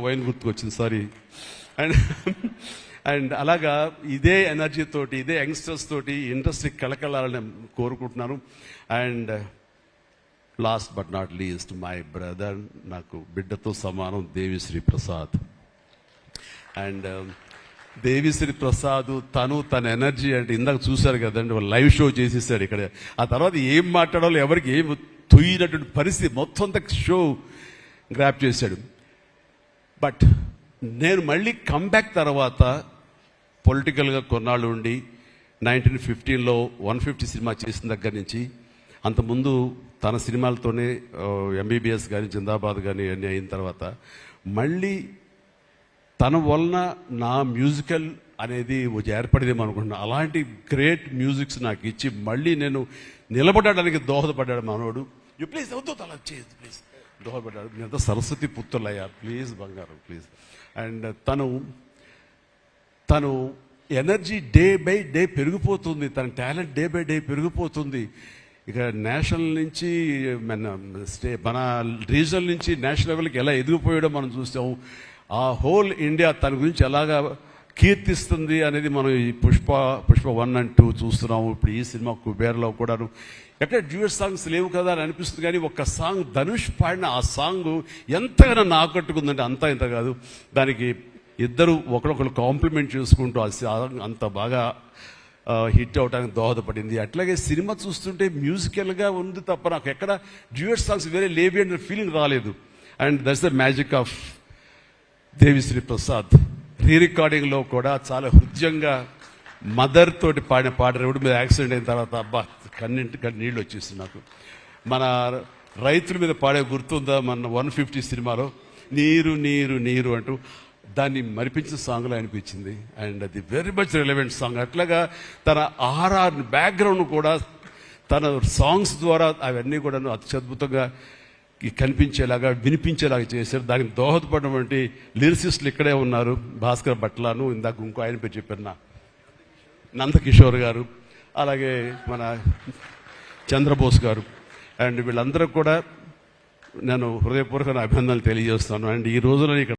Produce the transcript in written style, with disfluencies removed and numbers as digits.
Wine గుర్తుకొచ్చింది, sorry. And and అలాగా ఇదే ఎనర్జీ తోటి, ఇదే యంగ్స్టర్స్ తోటి ఇండస్ట్రీ కళకళాలని కోరుకుంటున్నాను. And last but not least my brother, నాకు బిడ్డతో సమానం, దేవిశ్రీ ప్రసాద్. అండ్ దేవిశ్రీ ప్రసాద్ తన ఎనర్జీ అంటే ఇందాక చూశారు కదండి, లైవ్ షో చేసేసాడు ఇక్కడ. ఆ తర్వాత ఏం మాట్లాడాలో ఎవరికి ఏం తొయ్యినటువంటి పరిస్థితి, మొత్తం అంతా షో గ్రాప్ చేశాడు. బట్ నేను మళ్ళీ కమ్బ్యాక్ తర్వాత పొలిటికల్గా కొన్నాళ్ళు ఉండి 1915లో 150 సినిమా చేసిన దగ్గర నుంచి, అంతకుముందు తన సినిమాలతోనే ఎంబీబీఎస్ కానీ జిందాబాద్ కానీ అన్నీ అయిన తర్వాత మళ్ళీ తన వలన నా మ్యూజికల్ అనేది ఏర్పడేదేమో అనుకుంటున్నాను. అలాంటి గ్రేట్ మ్యూజిక్స్ నాకు ఇచ్చి మళ్ళీ నేను నిలబడడానికి దోహదపడ్డాడు మనోడు. యూ ప్లీజ్ అవుతుంది అలా చేయదు, ప్లీజ్ దోహదపడ్డాడు. నేనంతా సరస్వతి పుత్రులయ్యా, ప్లీజ్ బంగారం ప్లీజ్. అండ్ తను ఎనర్జీ డే బై డే పెరిగిపోతుంది, తన టాలెంట్ డే బై డే పెరిగిపోతుంది. ఇక నేషనల్ నుంచి మన రీజనల్ నుంచి నేషనల్ లెవెల్కి ఎలా ఎదిగిపోయాడో మనం చూసాము. ఆ హోల్ ఇండియా తన గురించి ఎలాగా కీర్తిస్తుంది అనేది మనం ఈ పుష్ప 1 and 2 చూస్తున్నాము. ఇప్పుడు ఈ సినిమా కుబేర్లో కూడాను ఎక్కడ డ్యూయట్ సాంగ్స్ లేవు కదా అని అనిపిస్తుంది, కానీ ఒక సాంగ్ ధనుష్ పాడిన ఆ సాంగ్ ఎంతగానో నన్ను ఆకట్టుకుందంటే అంతా ఇంత కాదు. దానికి ఇద్దరు ఒకరొకరు కాంప్లిమెంట్ చేసుకుంటూ ఆ సాంగ్ అంత బాగా హిట్ అవడానికి దోహదపడింది. అట్లాగే సినిమా చూస్తుంటే మ్యూజికల్గా ఉంది తప్ప నాకు ఎక్కడ డ్యూయట్ సాంగ్స్ వేరే లేవి అనే ఫీలింగ్ రాలేదు. And that's the magic of Devi Sri Prasad. రీ రికార్డింగ్లో కూడా చాలా హృదయంగా మదర్ తోటి పాడిన పాట రోడ్డు మీద యాక్సిడెంట్ అయిన తర్వాత అబ్బా కన్నింటి నీళ్ళు వచ్చేస్తుంది నాకు. మన రైతుల మీద పాడే గుర్తుందా మన 150 సినిమాలో, నీరు నీరు నీరు అంటూ దాన్ని మరిపించిన సాంగ్లో అనిపించింది. అండ్ అది వెరీ మచ్ రిలవెంట్ సాంగ్. అట్లాగా తన ఆర్ఆర్ బ్యాక్గ్రౌండ్ కూడా తన సాంగ్స్ ద్వారా అవన్నీ కూడా అత్యద్భుతంగా కనిపించేలాగా వినిపించేలాగా చేశారు. దానికి దోహదపడినటువంటి లిరిసిస్టులు ఇక్కడే ఉన్నారు. భాస్కర్ భట్లాను, ఇందాక ఇంకో ఆయన పేరు చెప్పారు, నందకిషోర్ గారు, అలాగే మన చంద్రబోస్ గారు. అండ్ వీళ్ళందరూ కూడా నేను హృదయపూర్వక అభినందనలు తెలియజేస్తాను. అండ్ ఈ రోజున ఇక్కడ